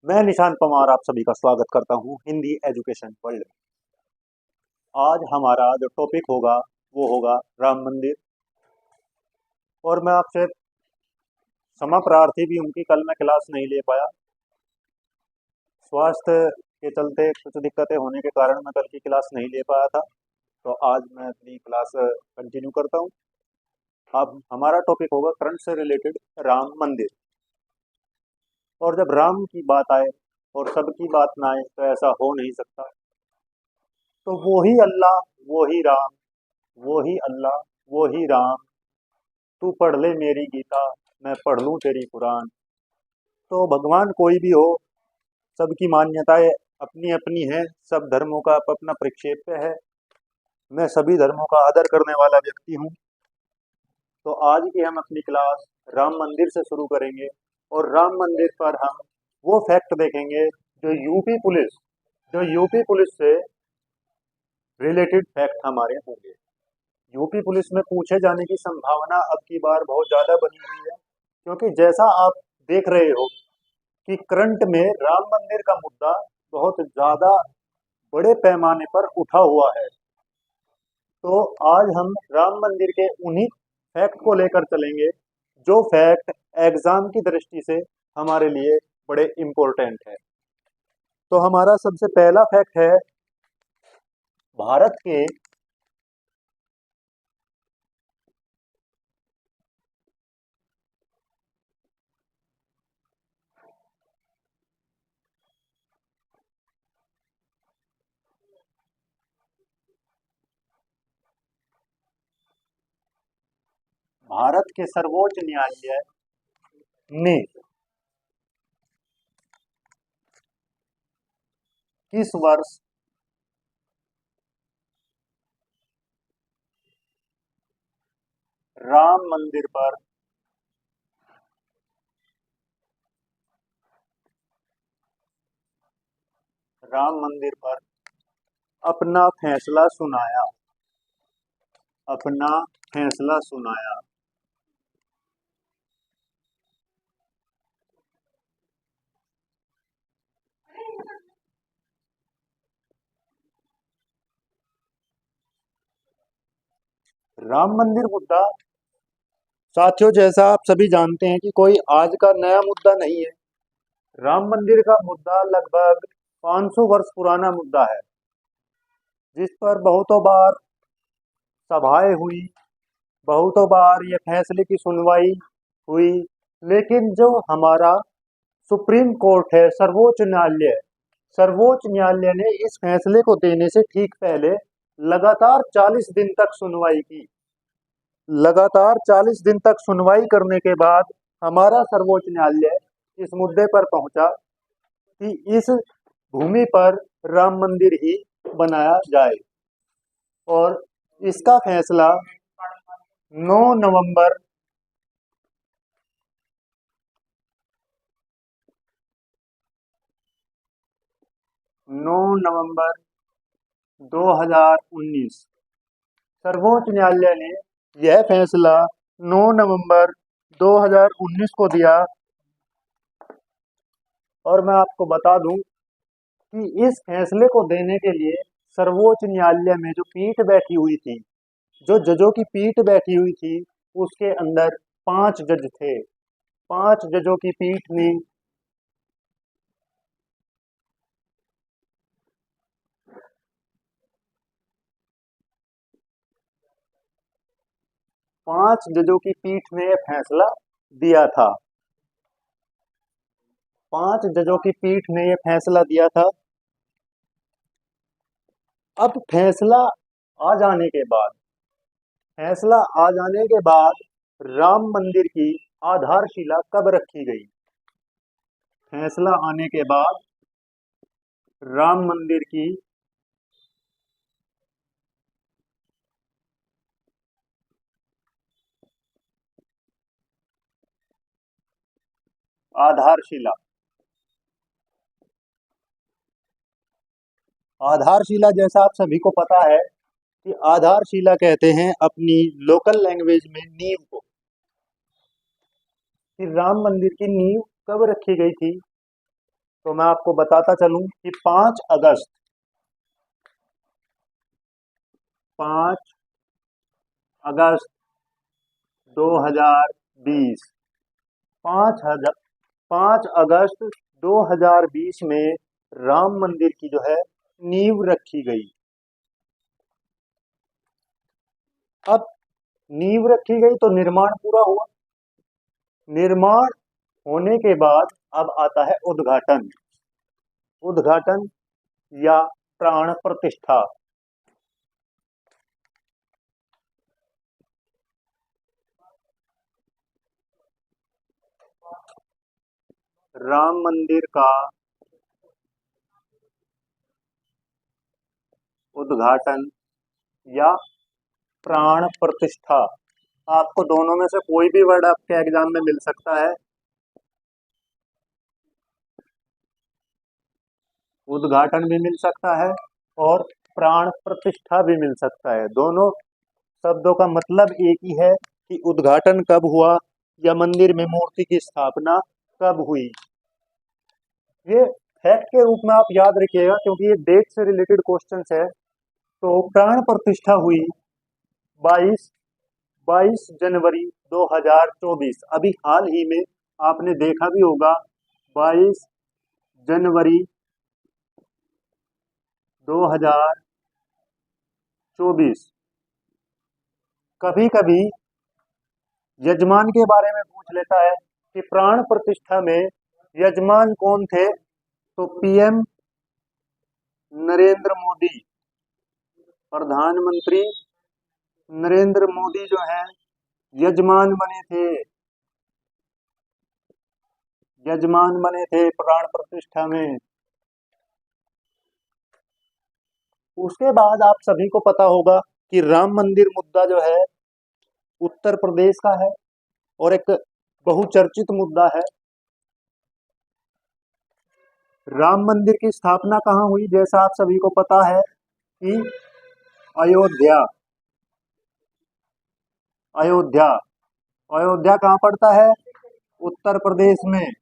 मैं निशान पवार आप सभी का स्वागत करता हूं हिंदी एजुकेशन वर्ल्ड में। आज हमारा जो टॉपिक होगा वो होगा राम मंदिर। और मैं आपसे क्षमा प्रार्थी भी हूं कि कल मैं क्लास नहीं ले पाया। स्वास्थ्य के चलते कुछ दिक्कतें होने के कारण मैं कल की क्लास नहीं ले पाया था। तो आज मैं अपनी क्लास कंटिन्यू करता हूं। अब हमारा टॉपिक होगा करंट से रिलेटेड राम मंदिर। और जब राम की बात आए और सबकी बात ना आए तो ऐसा हो नहीं सकता। तो वो ही अल्लाह, वो ही राम, वो ही अल्लाह, वो ही राम, तू पढ़ ले मेरी गीता, मैं पढ़ लूँ तेरी कुरान। तो भगवान कोई भी हो, सबकी मान्यताएं अपनी अपनी हैं, सब धर्मों का अपना प्रक्षेप है। मैं सभी धर्मों का आदर करने वाला व्यक्ति हूँ। तो आज की हम अपनी क्लास राम मंदिर से शुरू करेंगे और राम मंदिर पर हम वो फैक्ट देखेंगे जो यूपी पुलिस से रिलेटेड फैक्ट हमारे होंगे। यूपी पुलिस में पूछे जाने की संभावना अब की बार बहुत ज़्यादा बनी हुई है, क्योंकि जैसा आप देख रहे हो कि करंट में राम मंदिर का मुद्दा बहुत ज़्यादा बड़े पैमाने पर उठा हुआ है। तो आज हम राम मंदिर के उन्हीं फैक्ट को लेकर चलेंगे जो फैक्ट एग्जाम की दृष्टि से हमारे लिए बड़े इम्पोर्टेंट है। तो हमारा सबसे पहला फैक्ट है भारत के भारत के सर्वोच्च न्यायालय ने किस वर्ष राम मंदिर पर राम मंदिर पर अपना फैसला सुनाया, अपना फैसला सुनाया? राम मंदिर मुद्दा, साथियों, जैसा आप सभी जानते हैं कि कोई आज का नया मुद्दा नहीं है। राम मंदिर का मुद्दा लगभग 500 वर्ष पुराना मुद्दा है, जिस पर बहुतों बार सभाएं हुई, बहुतों बार ये फैसले की सुनवाई हुई। लेकिन जो हमारा सुप्रीम कोर्ट है, सर्वोच्च न्यायालय ने इस फैसले को देने से ठीक पहले लगातार 40 दिन तक सुनवाई की। लगातार 40 दिन तक सुनवाई करने के बाद हमारा सर्वोच्च न्यायालय इस मुद्दे पर पहुंचा कि इस भूमि पर राम मंदिर ही बनाया जाए। और इसका फैसला 9 नवंबर 9 नवंबर 2019 सर्वोच्च न्यायालय ने यह फैसला 9 नवंबर 2019 को दिया। और मैं आपको बता दूं कि इस फैसले को देने के लिए सर्वोच्च न्यायालय में जो पीठ बैठी हुई थी, जो जजों की पीठ बैठी हुई थी, उसके अंदर 5 जज थे। 5 जजों की पीठ ने 5 जजों की पीठ ने यह फैसला दिया था। 5 जजों की पीठ ने यह फैसला दिया था। अब फैसला आ जाने के बाद राम मंदिर की आधारशिला कब रखी गई? फैसला आने के बाद राम मंदिर की आधारशिला आधारशिला जैसा आप सभी को पता है कि आधारशिला कहते हैं अपनी लोकल लैंग्वेज में नींव को। कि राम मंदिर की नींव कब रखी गई थी? तो मैं आपको बताता चलूं कि 5 अगस्त 2020, 5 अगस्त 2020 में राम मंदिर की जो है नींव रखी गई। अब नींव रखी गई तो निर्माण पूरा हुआ। निर्माण होने के बाद अब आता है उद्घाटन। उद्घाटन या प्राण प्रतिष्ठा। राम मंदिर का उद्घाटन या प्राण प्रतिष्ठा, आपको दोनों में से कोई भी वर्ड आपके एग्जाम में मिल सकता है। उद्घाटन भी मिल सकता है और प्राण प्रतिष्ठा भी मिल सकता है। दोनों शब्दों का मतलब एक ही है कि उद्घाटन कब हुआ या मंदिर में मूर्ति की स्थापना कब हुई। ये फैक्ट के रूप में आप याद रखिएगा क्योंकि ये डेट से रिलेटेड क्वेश्चंस है। तो प्राण प्रतिष्ठा हुई 22 जनवरी 2024। अभी हाल ही में आपने देखा भी होगा 22 जनवरी 2024। कभी कभी यजमान के बारे में पूछ लेता है कि प्राण प्रतिष्ठा में यजमान कौन थे, तो पीएम नरेंद्र मोदी, प्रधानमंत्री नरेंद्र मोदी जो है यजमान बने थे। यजमान बने थे प्राण प्रतिष्ठा में। उसके बाद आप सभी को पता होगा कि राम मंदिर मुद्दा जो है उत्तर प्रदेश का है और एक बहुचर्चित मुद्दा है। राम मंदिर की स्थापना कहाँ हुई, जैसा आप सभी को पता है कि अयोध्या। अयोध्या अयोध्या कहाँ पड़ता है, उत्तर प्रदेश में।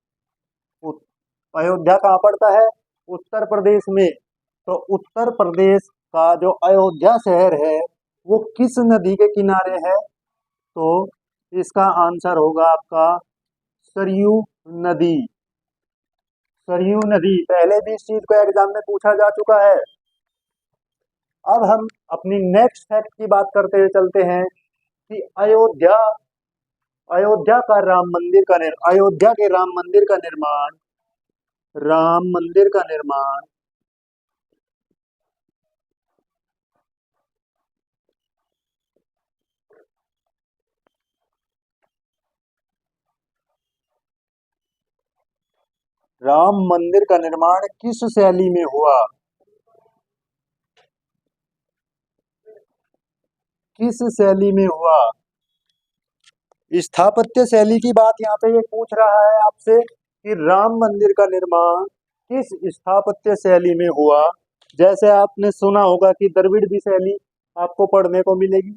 उत- अयोध्या कहाँ पड़ता है, उत्तर प्रदेश में। तो उत्तर प्रदेश का जो अयोध्या शहर है वो किस नदी के किनारे है, तो इसका आंसर होगा आपका सरयू नदी। सरयू नदी, पहले भी इस चीज को एग्जाम में पूछा जा चुका है। अब हम अपनी नेक्स्ट फैक्ट की बात करते हुए चलते हैं कि अयोध्या का राम मंदिर का अयोध्या के राम मंदिर का निर्माण राम मंदिर का निर्माण किस शैली में हुआ, किस शैली में हुआ। स्थापत्य शैली की बात यहाँ पे ये पूछ रहा है आपसे कि राम मंदिर का निर्माण किस स्थापत्य शैली में हुआ। जैसे आपने सुना होगा कि द्रविड़ शैली आपको पढ़ने को मिलेगी,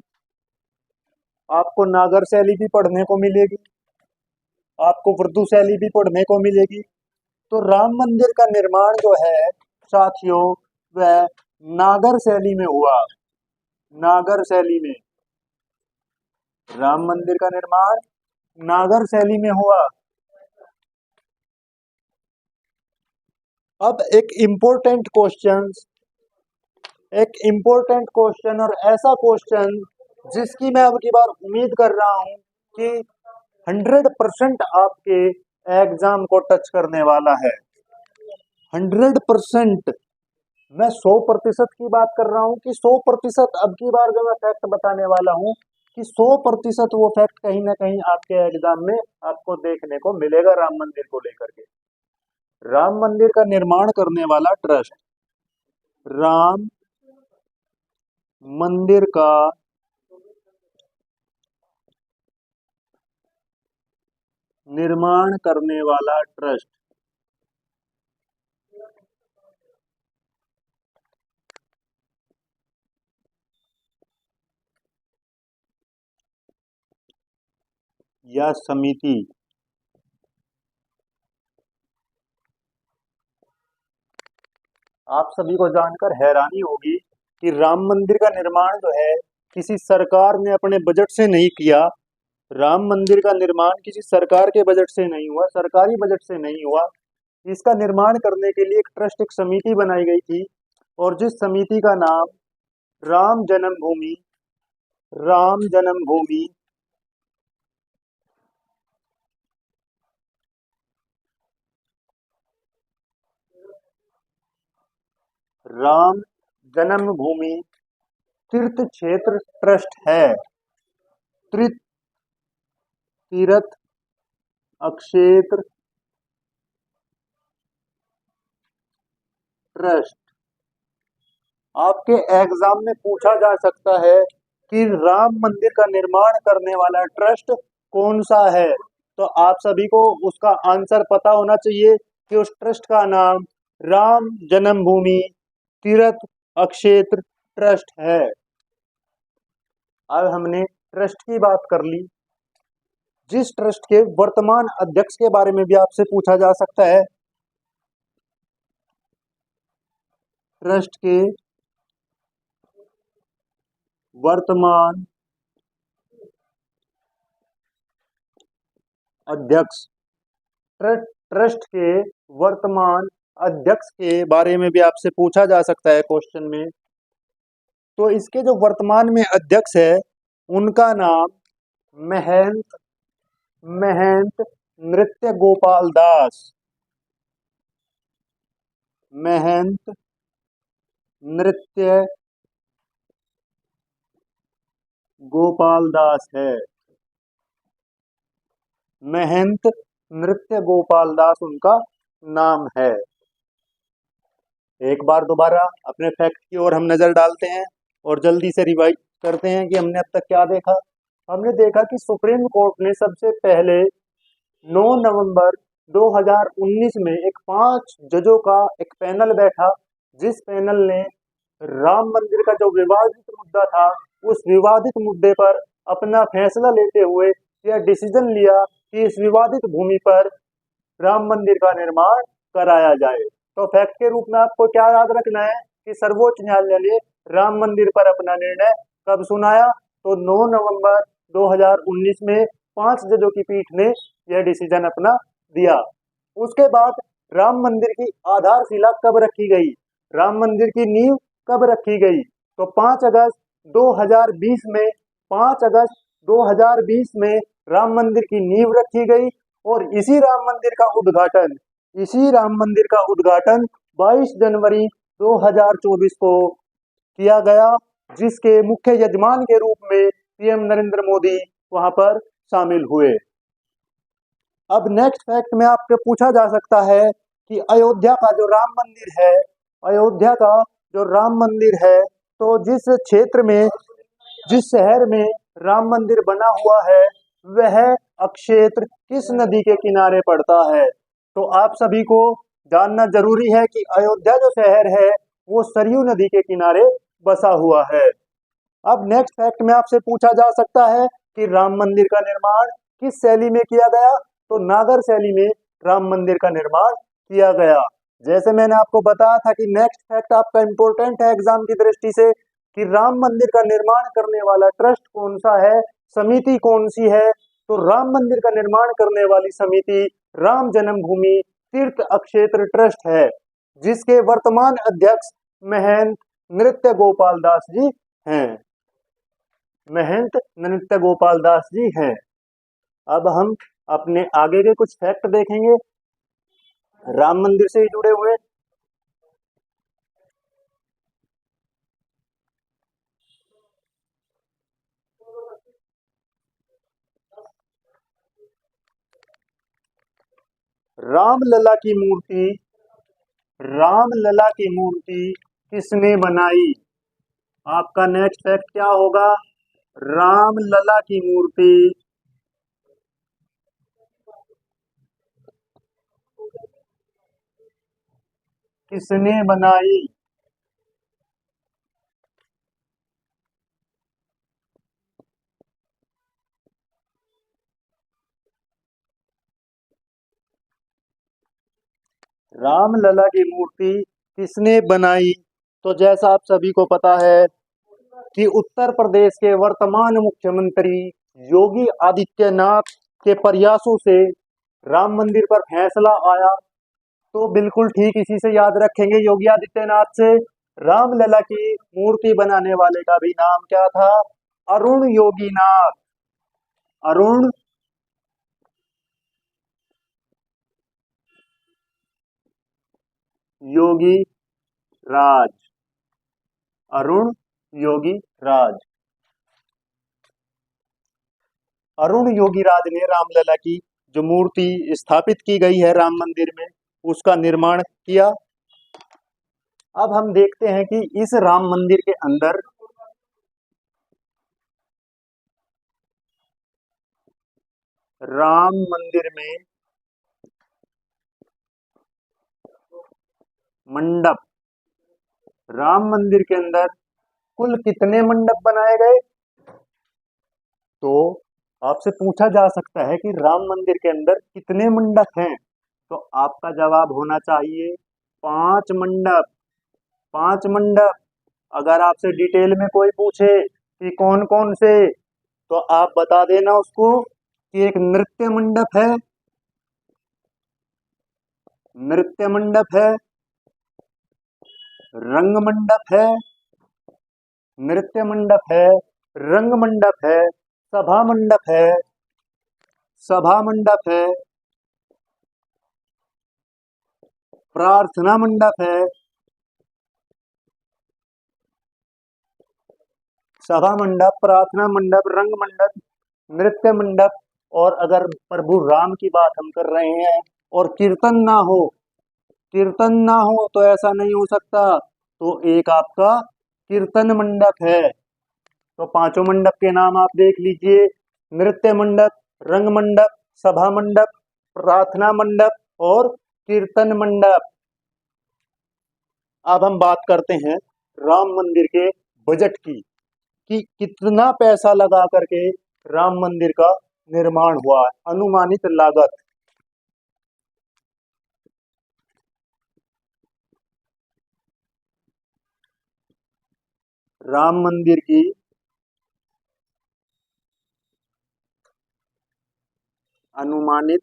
आपको नागर शैली भी पढ़ने को मिलेगी, आपको वृद्धु शैली भी पढ़ने को मिलेगी। तो राम मंदिर का निर्माण जो है साथियों वह नागर शैली में हुआ। नागर शैली में राम मंदिर का निर्माण नागर शैली में हुआ। अब एक इम्पोर्टेंट क्वेश्चन और ऐसा क्वेश्चन जिसकी मैं अब की बार उम्मीद कर रहा हूं कि 100% आपके एग्जाम को टच करने वाला है। 100%, मैं 100% की बात कर रहा हूँ कि 100% अब की बार जो मैं फैक्ट बताने वाला हूँ कि 100% वो फैक्ट कहीं ना कहीं आपके एग्जाम में आपको देखने को मिलेगा राम मंदिर को लेकर के। राम मंदिर का निर्माण करने वाला ट्रस्ट, राम मंदिर का निर्माण करने वाला ट्रस्ट या समिति आप सभी को जानकर हैरानी होगी कि राम मंदिर का निर्माण जो है किसी सरकार ने अपने बजट से नहीं किया। राम मंदिर का निर्माण किसी सरकार के बजट से नहीं हुआ, सरकारी बजट से नहीं हुआ। इसका निर्माण करने के लिए एक ट्रस्ट, एक समिति बनाई गई थी, और जिस समिति का नाम राम जन्मभूमि राम जन्मभूमि राम जन्मभूमि तीर्थ क्षेत्र ट्रस्ट है। तीर्थ अक्षेत्र ट्रस्ट। आपके एग्जाम में पूछा जा सकता है कि राम मंदिर का निर्माण करने वाला ट्रस्ट कौन सा है, तो आप सभी को उसका आंसर पता होना चाहिए कि उस ट्रस्ट का नाम राम जन्मभूमि तीर्थ अक्षेत्र ट्रस्ट है। अब हमने ट्रस्ट की बात कर ली। जिस ट्रस्ट के वर्तमान अध्यक्ष के बारे में भी आपसे पूछा जा सकता है। ट्रस्ट के वर्तमान अध्यक्ष, ट्रस्ट के वर्तमान अध्यक्ष के बारे में भी आपसे पूछा जा सकता है क्वेश्चन में। तो इसके जो वर्तमान में अध्यक्ष है उनका नाम महंत महंत नृत्य गोपाल दास, महंत नृत्य गोपाल दास है। महंत नृत्य गोपाल दास उनका नाम है। एक बार दोबारा अपने फैक्ट की ओर हम नजर डालते हैं और जल्दी से रिवाइज करते हैं कि हमने अब तक क्या देखा। हमने देखा कि सुप्रीम कोर्ट ने सबसे पहले 9 नवंबर 2019 में एक 5 जजों का एक पैनल बैठा, जिस पैनल ने राम मंदिर का जो विवादित मुद्दा था उस विवादित मुद्दे पर अपना फैसला लेते हुए यह डिसीजन लिया कि इस विवादित भूमि पर राम मंदिर का निर्माण कराया जाए। तो फैक्ट के रूप में आपको क्या याद रखना है कि सर्वोच्च न्यायालय ने राम मंदिर पर अपना निर्णय कब सुनाया, तो 9 नवंबर 2019 में 5 जजों की पीठ ने यह डिसीजन अपना दिया। उसके बाद राम मंदिर की आधारशिला कब रखी गई, राम मंदिर की नींव कब रखी गई, तो 5 अगस्त 2020 में 5 अगस्त 2020 में राम मंदिर की नींव रखी गई। और इसी राम मंदिर का उद्घाटन 22 जनवरी 2024 को किया गया, जिसके मुख्य यजमान के रूप में पीएम नरेंद्र मोदी वहां पर शामिल हुए। अब नेक्स्ट फैक्ट में आपसे पूछा जा सकता है कि अयोध्या का जो राम मंदिर है, अयोध्या का जो राम मंदिर है, तो जिस क्षेत्र में, जिस शहर में राम मंदिर बना हुआ है वह अक्षेत्र किस नदी के किनारे पड़ता है। तो आप सभी को जानना जरूरी है कि अयोध्या जो शहर है वो सरयू नदी के किनारे बसा हुआ है। अब नेक्स्ट फैक्ट में आपसे पूछा जा सकता है कि राम मंदिर का निर्माण किस शैली में किया गया, तो नागर शैली में राम मंदिर का निर्माण किया गया। जैसे मैंने आपको बताया था कि नेक्स्ट फैक्ट आपका इंपॉर्टेंट है एग्जाम की दृष्टि से कि राम मंदिर का निर्माण करने वाला ट्रस्ट कौन सा है, समिति कौन सी है, तो राम मंदिर का निर्माण करने वाली समिति राम जन्मभूमि तीर्थ अक्षेत्र ट्रस्ट है, जिसके वर्तमान अध्यक्ष महंत नृत्य गोपाल दास जी हैं। महंत नृत्य गोपाल दास जी हैं। अब हम अपने आगे के कुछ फैक्ट देखेंगे राम मंदिर से जुड़े हुए। रामलला की मूर्ति, रामलला की मूर्ति किसने बनाई? आपका नेक्स्ट फैक्ट क्या होगा? रामलला की मूर्ति किसने बनाई? रामलला की मूर्ति किसने बनाई? तो जैसा आप सभी को पता है कि उत्तर प्रदेश के वर्तमान मुख्यमंत्री योगी आदित्यनाथ के प्रयासों से राम मंदिर पर फैसला आया। तो बिल्कुल ठीक इसी से याद रखेंगे, योगी आदित्यनाथ से। रामलला की मूर्ति बनाने वाले का भी नाम क्या था? अरुण योगीनाथ। अरुण योगी राज। अरुण योगी राज। अरुण योगी राज ने रामलला की जो मूर्ति स्थापित की गई है राम मंदिर में, उसका निर्माण किया। अब हम देखते हैं कि इस राम मंदिर के अंदर राम मंदिर में मंडप, राम मंदिर के अंदर कुल कितने मंडप बनाए गए? तो आपसे पूछा जा सकता है कि राम मंदिर के अंदर कितने मंडप हैं? तो आपका जवाब होना चाहिए 5 मंडप। 5 मंडप। अगर आपसे डिटेल में कोई पूछे कि कौन कौन से, तो आप बता देना उसको कि एक नृत्य मंडप है, नृत्य मंडप है, रंग मंडप है, नृत्य मंडप है, रंग मंडप है, सभा मंडप है, सभा मंडप है, प्रार्थना मंडप है, सभा मंडप, प्रार्थना मंडप, रंग मंडप, नृत्य मंडप। और अगर प्रभु राम की बात हम कर रहे हैं और कीर्तन ना हो, कीर्तन ना हो तो ऐसा नहीं हो सकता। तो एक आपका कीर्तन मंडप है। तो 5 मंडप के नाम आप देख लीजिए: नृत्य मंडप, रंग मंडप, सभा मंडप, प्रार्थना मंडप और कीर्तन मंडप। अब हम बात करते हैं राम मंदिर के बजट की, कि कितना पैसा लगा करके राम मंदिर का निर्माण हुआ है, अनुमानित लागत। राम मंदिर की अनुमानित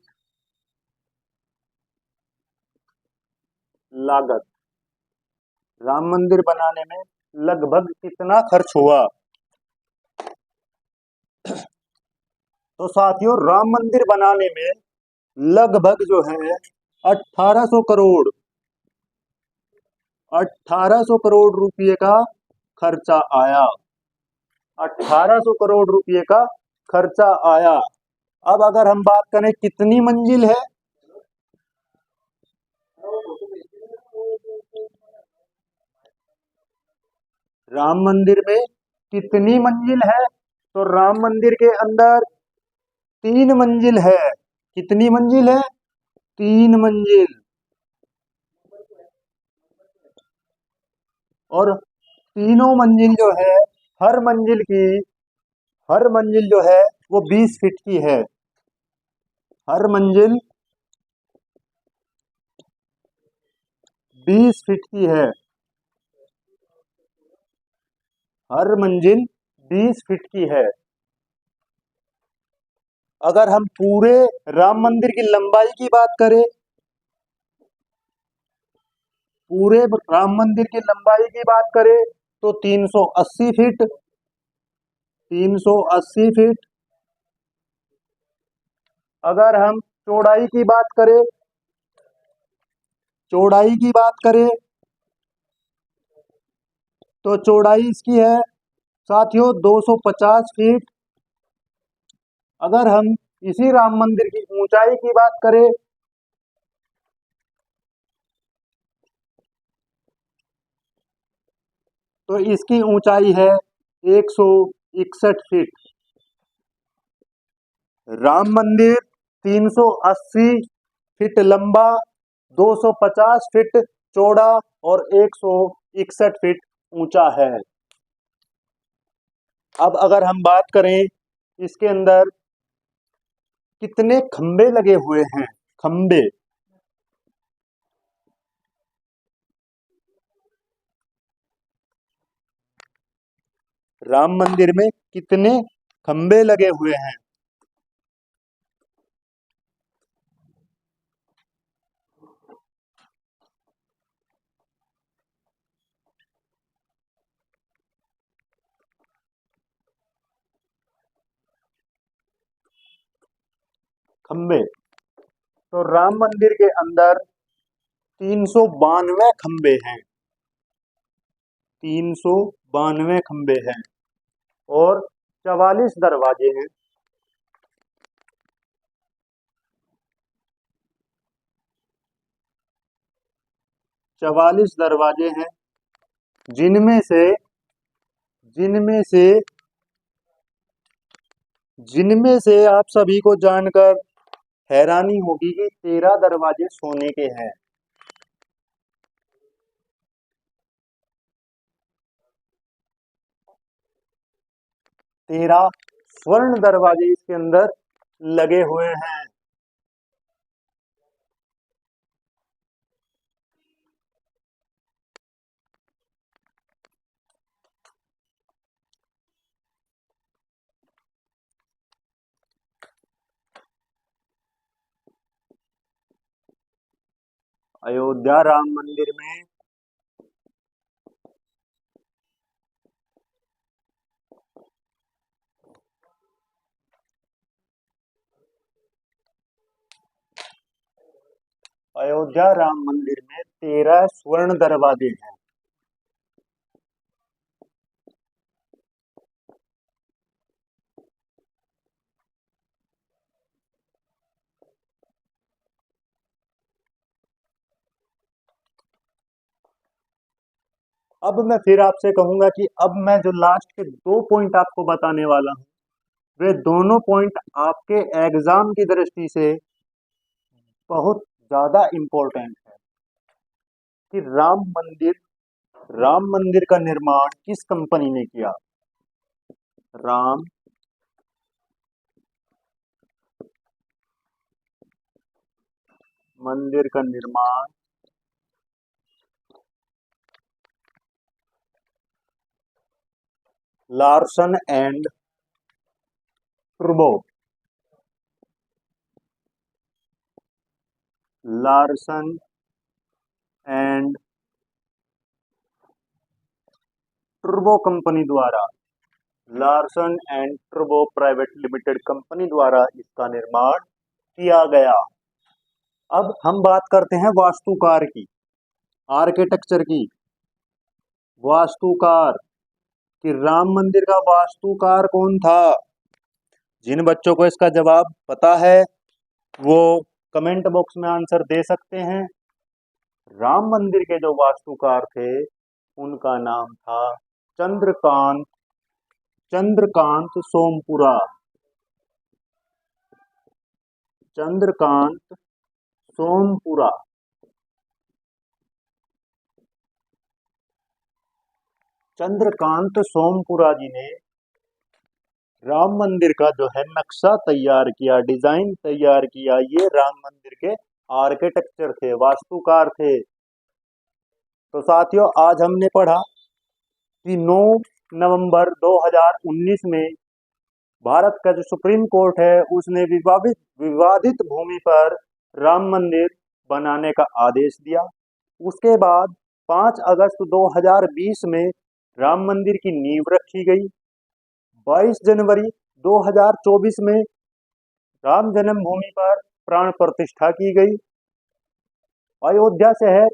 लागत, राम मंदिर बनाने में लगभग कितना खर्च हुआ? तो साथियों, राम मंदिर बनाने में लगभग जो है 1800 करोड़, 1800 करोड़ रुपए का खर्चा आया। 1800 करोड़ रुपए का खर्चा आया। अब अगर हम बात करें कितनी मंजिल है, राम मंदिर में कितनी मंजिल है? तो राम मंदिर के अंदर 3 मंजिल है। कितनी मंजिल है? 3 मंजिल। और तीनों मंजिल जो है, हर मंजिल की, हर मंजिल जो है वो 20 फीट की है। हर मंजिल 20 फीट की है। हर मंजिल 20 फीट की है। अगर हम पूरे राम मंदिर की लंबाई की बात करें, पूरे राम मंदिर की लंबाई की बात करें तो 380 फीट, 380 फीट। अगर हम चौड़ाई की बात करें, चौड़ाई की बात करें तो चौड़ाई इसकी है साथियों 250 फीट। अगर हम इसी राम मंदिर की ऊंचाई की बात करें तो इसकी ऊंचाई है 161 फीट। राम मंदिर 380 फीट लंबा, 250 फीट चौड़ा और 161 फीट ऊंचा है। अब अगर हम बात करें इसके अंदर कितने खंबे लगे हुए हैं, खंबे, राम मंदिर में कितने खंबे लगे हुए हैं? खंबे। तो राम मंदिर के अंदर 392 खंबे हैं। 392 खंबे हैं और 44 दरवाजे हैं। 44 दरवाजे हैं जिनमें से जिनमें से जिनमें से आप सभी को जानकर हैरानी होगी कि 13 दरवाजे सोने के हैं। 13 स्वर्ण दरवाजे इसके अंदर लगे हुए हैं। अयोध्या राम मंदिर में अयोध्या राम मंदिर में 13 स्वर्ण दरवाजे हैं। अब मैं फिर आपसे कहूंगा कि अब मैं जो लास्ट के 2 पॉइंट आपको बताने वाला हूं, वे दोनों पॉइंट आपके एग्जाम की दृष्टि से बहुत ज्यादा इम्पोर्टेंट है कि राम मंदिर का निर्माण किस कंपनी ने किया। राम मंदिर का निर्माण Larsen and Toubro Larsen and Toubro company द्वारा Larsen and Toubro private limited company द्वारा इसका निर्माण किया गया। अब हम बात करते हैं वास्तुकार की, आर्किटेक्चर की। वास्तुकार कि राम मंदिर का वास्तुकार कौन था? जिन बच्चों को इसका जवाब पता है वो कमेंट बॉक्स में आंसर दे सकते हैं। राम मंदिर के जो वास्तुकार थे उनका नाम था चंद्रकांत चंद्रकांत सोमपुरा। चंद्रकांत सोमपुरा। चंद्रकांत सोमपुरा जी ने राम मंदिर का जो है नक्शा तैयार किया, डिजाइन तैयार किया। ये राम मंदिर के आर्किटेक्चर थे, वास्तुकार थे। तो साथियों, आज हमने पढ़ा कि 9 नवंबर 2019 में भारत का जो सुप्रीम कोर्ट है उसने विवादित भूमि पर राम मंदिर बनाने का आदेश दिया। उसके बाद 5 अगस्त 2020 में राम मंदिर की नींव रखी गई। 22 जनवरी 2024 में राम जन्मभूमि पर प्राण प्रतिष्ठा की गई। अयोध्या शहर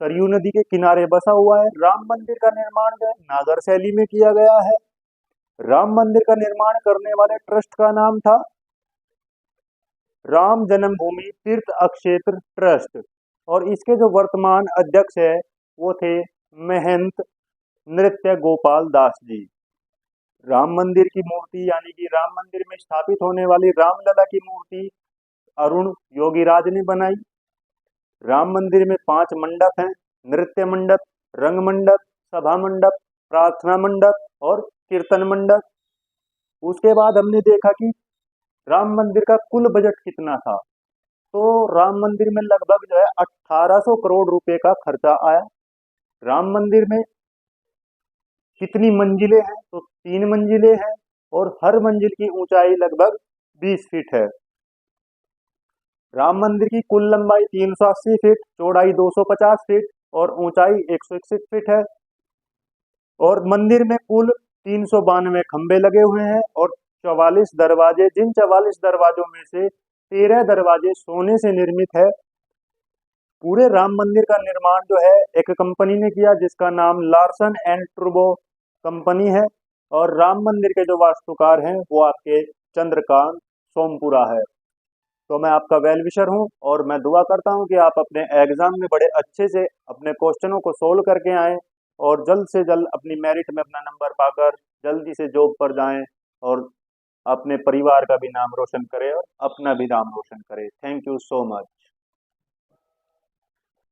सरयू नदी के किनारे बसा हुआ है। राम मंदिर का निर्माण जो है नागर शैली में किया गया है। राम मंदिर का निर्माण करने वाले ट्रस्ट का नाम था राम जन्मभूमि तीर्थ अक्षेत्र ट्रस्ट और इसके जो वर्तमान अध्यक्ष है वो थे महंत नृत्य गोपाल दास जी। राम मंदिर की मूर्ति यानी कि राम मंदिर में स्थापित होने वाली रामलला की मूर्ति अरुण योगीराज ने बनाई। राम मंदिर में 5 मंडप हैं, नृत्य मंडप, रंग मंडप, सभा मंडप, प्रार्थना मंडप और कीर्तन मंडप। उसके बाद हमने देखा कि राम मंदिर का कुल बजट कितना था। तो राम मंदिर में लगभग जो है 1800 करोड़ रुपए का खर्चा आया। राम मंदिर में कितनी मंजिलें हैं? तो 3 मंजिलें हैं और हर मंजिल की ऊंचाई लगभग 20 फीट है। राम मंदिर की कुल लंबाई 380 फीट, चौड़ाई 250 फीट और ऊंचाई 161 फीट है। और मंदिर में कुल 392 खंबे लगे हुए हैं और 44 दरवाजे, जिन 44 दरवाजों में से 13 दरवाजे सोने से निर्मित है। पूरे राम मंदिर का निर्माण जो है एक कंपनी ने किया जिसका नाम लार्सन एंड टूब्रो कंपनी है। और राम मंदिर के जो वास्तुकार हैं वो आपके चंद्रकांत सोमपुरा है। तो मैं आपका वेल विशर हूँ और मैं दुआ करता हूँ कि आप अपने एग्जाम में बड़े अच्छे से अपने क्वेश्चनों को सोल्व करके आएँ और जल्द से जल्द अपनी मेरिट में अपना नंबर पाकर जल्दी से जॉब पर जाएं और अपने परिवार का भी नाम रोशन करें और अपना भी नाम रोशन करें। Thank you so much.